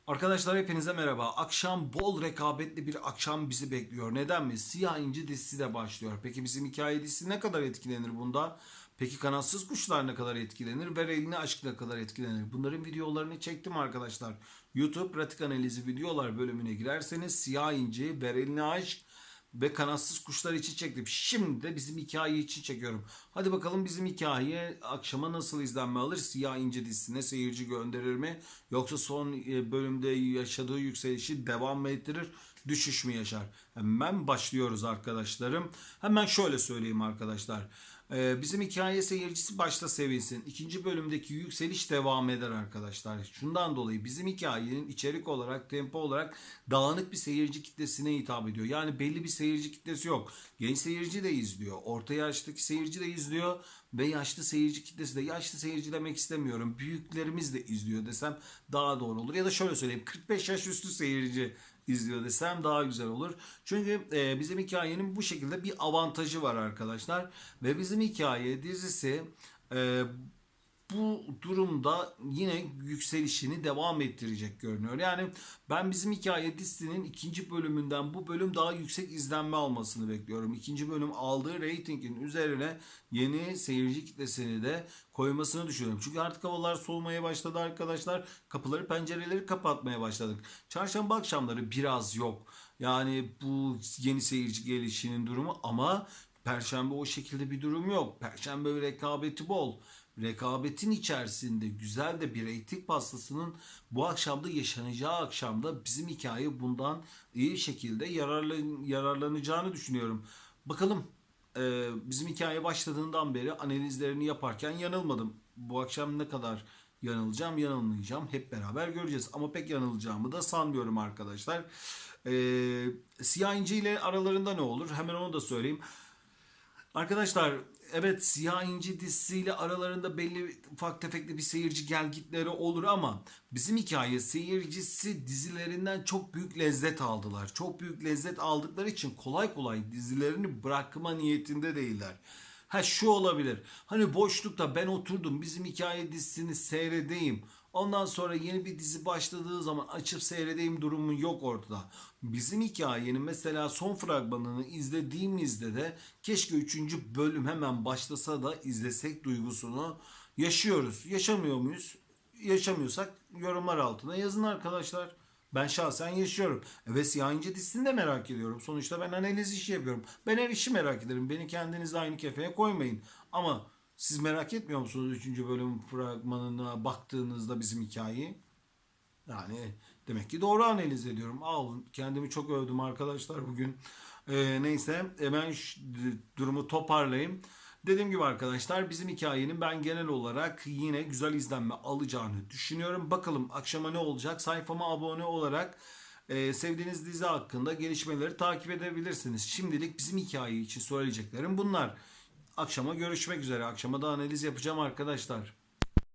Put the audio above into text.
Arkadaşlar hepinize merhaba. Akşam bol rekabetli bir akşam bizi bekliyor. Neden mi? Siyah İnci dizisi de başlıyor. Peki bizim hikaye dizisi ne kadar etkilenir bunda? Peki kanatsız kuşlar ne kadar etkilenir? Ver elini aşk ne kadar etkilenir? Bunların videolarını çektim arkadaşlar. YouTube pratik analizi videolar bölümüne girerseniz Siyah İnci, Ver elini aşk ve kanatsız kuşlar için çektim. Şimdi de bizim hikaye için çekiyorum. Hadi bakalım bizim hikaye akşama nasıl izlenme alır? Siyah İnce dizisine seyirci gönderir mi? Yoksa son bölümde yaşadığı yükselişi devam mı ettirir? Düşüş mü yaşar? Hemen başlıyoruz arkadaşlarım. Hemen şöyle söyleyeyim arkadaşlar. Bizim hikaye seyircisi başta sevilsin. İkinci bölümdeki yükseliş devam eder arkadaşlar. Şundan dolayı bizim hikayenin içerik olarak, tempo olarak dağınık bir seyirci kitlesine hitap ediyor. Yani belli bir seyirci kitlesi yok. Genç seyirci de izliyor. Orta yaştaki seyirci de izliyor. Ve yaşlı seyirci kitlesi de, yaşlı seyirci demek istemiyorum, büyüklerimiz de izliyor desem daha doğru olur. Ya da şöyle söyleyeyim, 45 yaş üstü seyirci izliyor desem daha güzel olur. Çünkü bizim hikayenin bu şekilde bir avantajı var arkadaşlar. Ve bizim hikaye dizisi bu durumda yine yükselişini devam ettirecek görünüyor. Yani ben bizim hikaye dizisinin ikinci bölümünden bu bölüm daha yüksek izlenme almasını bekliyorum. İkinci bölüm aldığı reytingin üzerine yeni seyirci kitlesini de koymasını düşünüyorum. Çünkü artık havalar soğumaya başladı arkadaşlar. Kapıları pencereleri kapatmaya başladık. Çarşamba akşamları biraz yok. Yani bu yeni seyirci gelişinin durumu ama Perşembe o şekilde bir durum yok. Perşembe rekabeti bol. Rekabetin içerisinde güzel de bir reyting pastasının bu akşamda yaşanacağı akşamda bizim hikaye bundan iyi şekilde yararlanacağını düşünüyorum. Bakalım bizim hikaye başladığından beri analizlerini yaparken yanılmadım. Bu akşam ne kadar yanılacağım, yanılmayacağım hep beraber göreceğiz. Ama pek yanılacağımı da sanmıyorum arkadaşlar. Siyah İnci ile aralarında ne olur? Hemen onu da söyleyeyim. Arkadaşlar evet Siyah İnci dizisiyle aralarında belli ufak tefekli bir seyirci gelgitleri olur ama bizim hikaye seyircisi dizilerinden çok büyük lezzet aldılar. Çok büyük lezzet aldıkları için kolay kolay dizilerini bırakma niyetinde değiller. Ha şu olabilir. Hani boşlukta ben oturdum bizim hikaye dizisini seyredeyim. Ondan sonra yeni bir dizi başladığı zaman açıp seyredeyim durumu yok ortada. Bizim hikayenin mesela son fragmanını izlediğimizde de keşke üçüncü bölüm hemen başlasa da izlesek duygusunu yaşıyoruz. Yaşamıyor muyuz? Yaşamıyorsak yorumlar altına yazın arkadaşlar. Ben şahsen yaşıyorum. Ve Siyah İnce dizisini de merak ediyorum. Sonuçta ben analiz işi yapıyorum. Ben her işi merak ederim. Beni kendinizle aynı kefeye koymayın. Ama siz merak etmiyor musunuz üçüncü bölüm fragmanına baktığınızda bizim hikayeyi? Yani demek ki doğru analiz ediyorum. Al kendimi çok övdüm arkadaşlar bugün. Neyse hemen durumu toparlayayım. Dediğim gibi arkadaşlar bizim hikayenin ben genel olarak yine güzel izlenme alacağını düşünüyorum. Bakalım akşama ne olacak? Sayfama abone olarak sevdiğiniz dizi hakkında gelişmeleri takip edebilirsiniz. Şimdilik bizim hikaye için söyleyeceklerim bunlar. Akşama görüşmek üzere. Akşama da analiz yapacağım arkadaşlar.